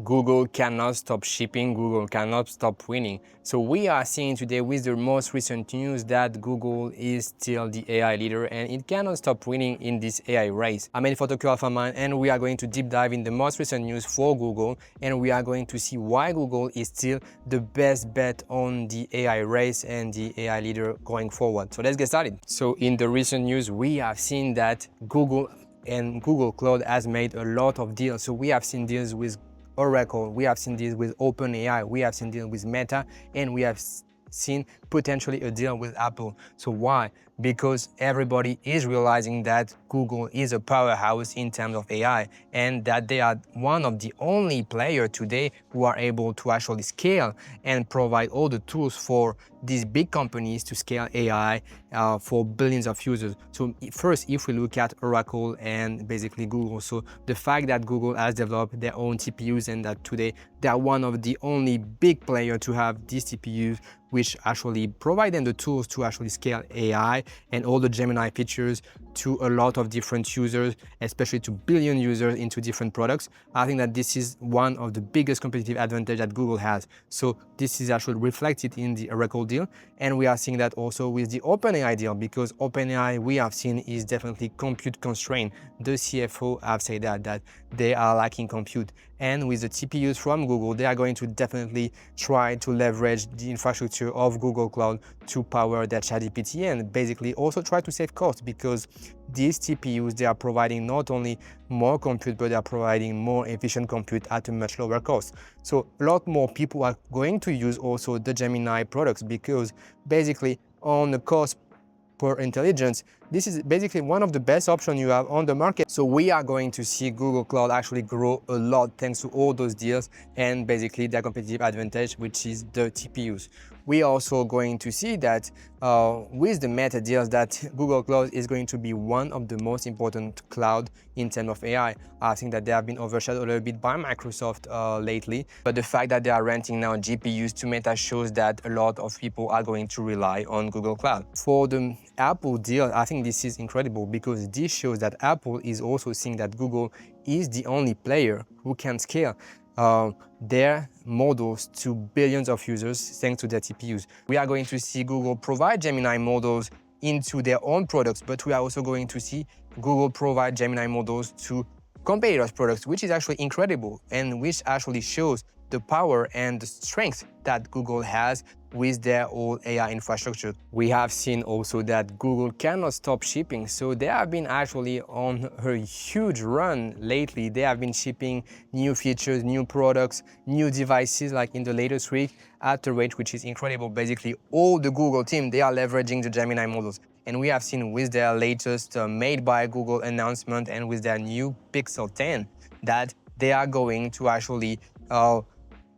Google cannot stop shipping, Google cannot stop winning. So we are seeing today with the most recent news that Google is still the AI leader and it cannot stop winning in this AI race. I'm Eddie for Tokyo Alpha Man and we are going to deep dive in the most recent news for Google and we are going to see why Google is still the best bet on the AI race and the AI leader going forward. So let's get started. So in the recent news, we have seen that Google and Google Cloud has made a lot of deals. So we have seen deals with Oracle, we have seen deals with OpenAI, we have seen deals with Meta, and we have seen potentially a deal with Apple. So why? Because everybody is realizing that Google is a powerhouse in terms of AI and that they are one of the only players today who are able to actually scale and provide all the tools for these big companies to scale AI for billions of users. So first, if we look at Oracle and basically Google, so the fact that Google has developed their own TPUs and that today they are one of the only big players to have these TPUs, which actually provide them the tools to actually scale AI and all the Gemini features to a lot of different users, especially to billion users into different products. I think that this is one of the biggest competitive advantage that Google has. So this is actually reflected in the Oracle deal. And we are seeing that also with the OpenAI deal, because OpenAI we have seen is definitely compute constrained. The CFO have said that they are lacking compute. And with the TPUs from Google, they are going to definitely try to leverage the infrastructure of Google Cloud to power their ChatGPT and basically also try to save costs, because these TPUs, they are providing not only more compute, but they are providing more efficient compute at a much lower cost. So a lot more people are going to use also the Gemini products, because basically on the cost per intelligence, this is basically one of the best options you have on the market. So we are going to see Google Cloud actually grow a lot thanks to all those deals and basically their competitive advantage, which is the TPUs. We are also going to see that with the Meta deals that Google Cloud is going to be one of the most important cloud in terms of AI. I think that they have been overshadowed a little bit by Microsoft lately, but the fact that they are renting now GPUs to Meta shows that a lot of people are going to rely on Google Cloud. For the Apple deal, I think this is incredible, because this shows that Apple is also seeing that Google is the only player who can scale their models to billions of users thanks to their TPUs. We are going to see Google provide Gemini models into their own products, but we are also going to see Google provide Gemini models to competitors' products, which is actually incredible and which actually shows the power and the strength that Google has with their whole AI infrastructure. We have seen also that Google cannot stop shipping. So they have been actually on a huge run lately. They have been shipping new features, new products, new devices like in the latest week at a rate which is incredible. Basically, all the Google team, they are leveraging the Gemini models. And we have seen with their latest made by Google announcement and with their new Pixel 10 that they are going to actually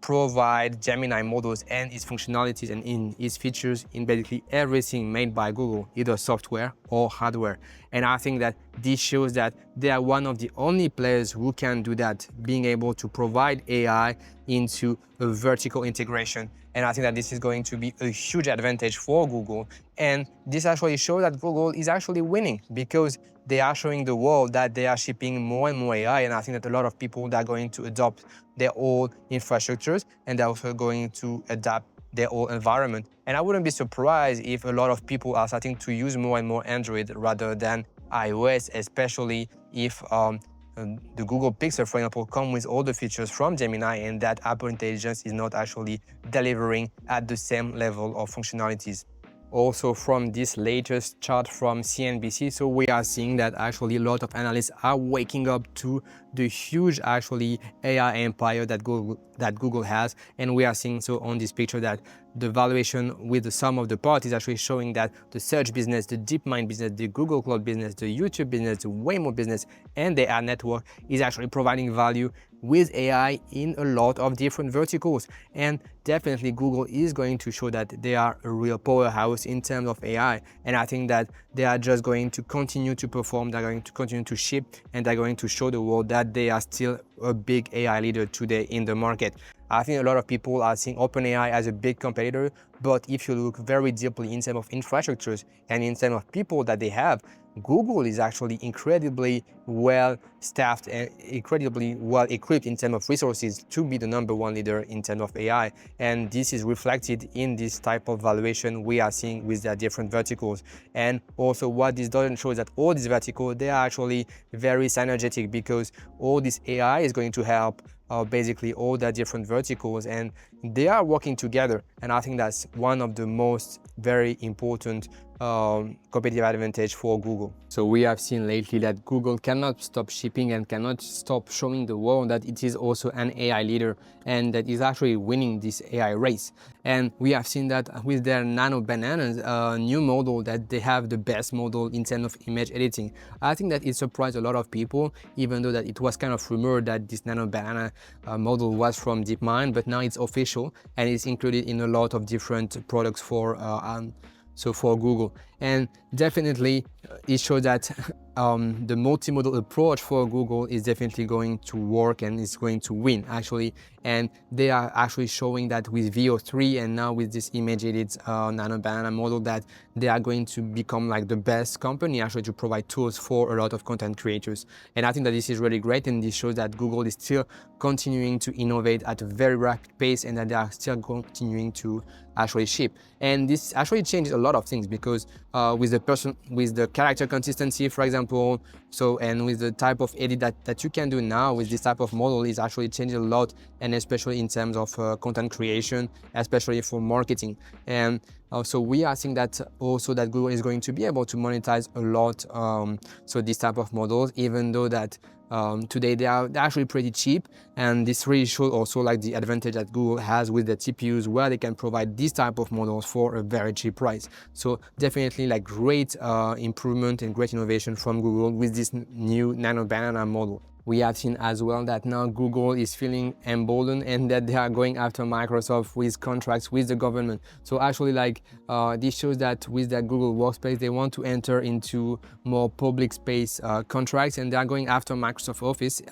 provide Gemini models and its functionalities and in its features in basically everything made by Google, either software or hardware. And I think that this shows that they are one of the only players who can do that, being able to provide AI into a vertical integration. And I think that this is going to be a huge advantage for Google. And this actually shows that Google is actually winning, because they are showing the world that they are shipping more and more AI. And I think that a lot of people are going to adopt their own infrastructures and they're also going to adapt their own environment. And I wouldn't be surprised if a lot of people are starting to use more and more Android rather than iOS, especially if the Google Pixel, for example, come with all the features from Gemini and that Apple Intelligence is not actually delivering at the same level of functionalities. Also from this latest chart from CNBC, so we are seeing that actually a lot of analysts are waking up to the huge actually AI empire that Google has, and we are seeing so on this picture that the valuation with the sum of the parts is actually showing that the search business, the DeepMind business, the Google Cloud business, the YouTube business, the Waymo business, and the ad network is actually providing value with AI in a lot of different verticals. And definitely Google is going to show that they are a real powerhouse in terms of AI. And I think that they are just going to continue to perform, they're going to continue to ship, and they're going to show the world that they are still a big AI leader today in the market. I think a lot of people are seeing OpenAI as a big competitor, but if you look very deeply in terms of infrastructures and in terms of people that they have, Google is actually incredibly well staffed and incredibly well equipped in terms of resources to be the #1 leader in terms of AI. And this is reflected in this type of valuation we are seeing with their different verticals. And also what this doesn't show is that all these verticals, they are actually very synergetic, because all this AI is going to help basically all the different verticals, and they are working together. And I think that's one of the most very important competitive advantage for Google. So we have seen lately that Google cannot stop shipping and cannot stop showing the world that it is also an AI leader and that is actually winning this AI race. And we have seen that with their Nano Bananas new model, that they have the best model in terms of image editing. I think that it surprised a lot of people, even though that it was kind of rumored that this Nano Banana model was from DeepMind, but now it's official and it's included in a lot of different products for Google. And definitely it shows that the multimodal approach for Google is definitely going to work and is going to win actually. And they are actually showing that with VO3 and now with this image edit Nano Banana model, that they are going to become like the best company actually to provide tools for a lot of content creators. And I think that this is really great, and this shows that Google is still continuing to innovate at a very rapid pace and that they are still continuing to actually ship. And this actually changes a lot of things, because with the character consistency, for example, and with the type of edit that you can do now with this type of model, is actually changing a lot, and especially in terms of content creation, especially for marketing. And so we are seeing that also that Google is going to be able to monetize a lot so this type of models, even though that today they're actually pretty cheap. And this really shows also like the advantage that Google has with the TPUs, where they can provide these type of models for a very cheap price. So definitely like great improvement and great innovation from Google with this new Nano Banana model. We have seen as well that now Google is feeling emboldened and that they are going after Microsoft with contracts with the government. So actually like this shows that with their Google Workspace, they want to enter into more public space contracts, and they are going after Microsoft Office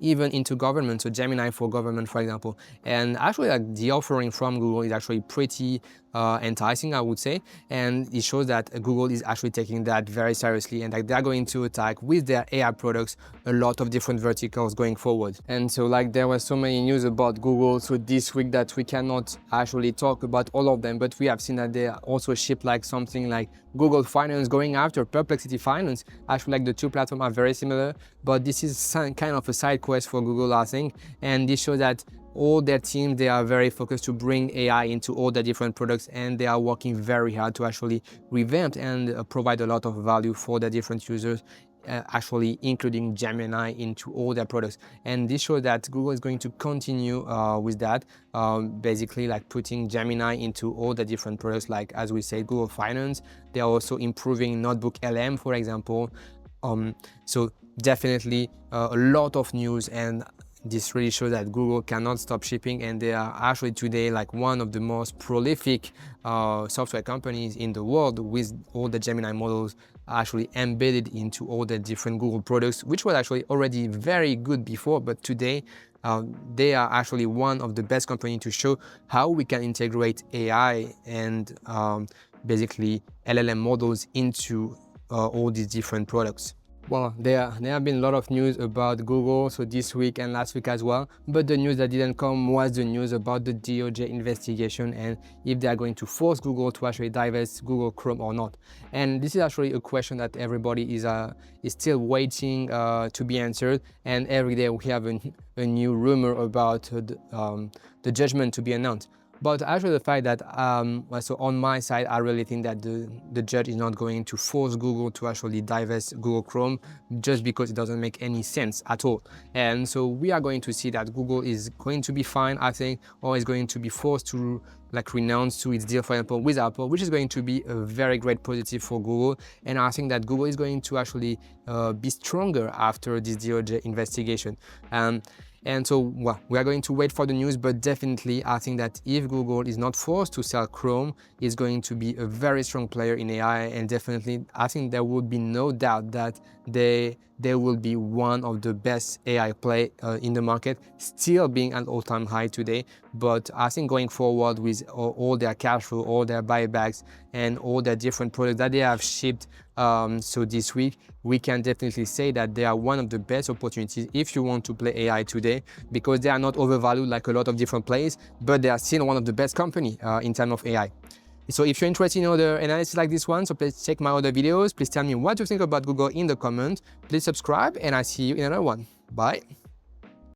even into government, so Gemini for government, for example. And actually like the offering from Google is actually pretty enticing, I would say, and it shows that Google is actually taking that very seriously, and like they're going to attack with their AI products a lot of different verticals going forward. And so like there was so many news about Google so this week that we cannot actually talk about all of them, but we have seen that they also ship like something like Google Finance going after Perplexity Finance. Actually like the two platforms are very similar, but this is kind of a side quest for Google, I think, and this shows that all their teams, they are very focused to bring AI into all the different products, and they are working very hard to actually revamp and provide a lot of value for the different users, actually including Gemini into all their products. And this shows that Google is going to continue with that, basically like putting Gemini into all the different products, like as we said, Google Finance. They are also improving Notebook LM, for example. So definitely a lot of news, and this really shows that Google cannot stop shipping, and they are actually today like one of the most prolific software companies in the world, with all the Gemini models actually embedded into all the different Google products, which was actually already very good before, but today they are actually one of the best companies to show how we can integrate AI and basically LLM models into all these different products. Well, there have been a lot of news about Google, so this week and last week as well, but the news that didn't come was the news about the DOJ investigation and if they are going to force Google to actually divest Google Chrome or not. And this is actually a question that everybody is still waiting to be answered, and every day we have a new rumor about the judgment to be announced. But actually the fact that, so on my side, I really think that the judge is not going to force Google to actually divest Google Chrome, just because it doesn't make any sense at all. And so we are going to see that Google is going to be fine, I think, or is going to be forced to like renounce to its deal, for example, with Apple, which is going to be a very great positive for Google. And I think that Google is going to actually be stronger after this DOJ investigation. And so well, we are going to wait for the news, but definitely I think that if Google is not forced to sell Chrome, it's going to be a very strong player in AI, and definitely I think there would be no doubt that they will be one of the best AI play in the market, still being at all-time high today. But I think going forward with all their cash flow, all their buybacks, and all their different products that they have shipped So this week, we can definitely say that they are one of the best opportunities if you want to play AI today, because they are not overvalued like a lot of different players, but they are still one of the best company in terms of AI. So if you're interested in other analysis like this one, so please check my other videos. Please tell me what you think about Google in the comments. Please subscribe, and I see you in another one. Bye.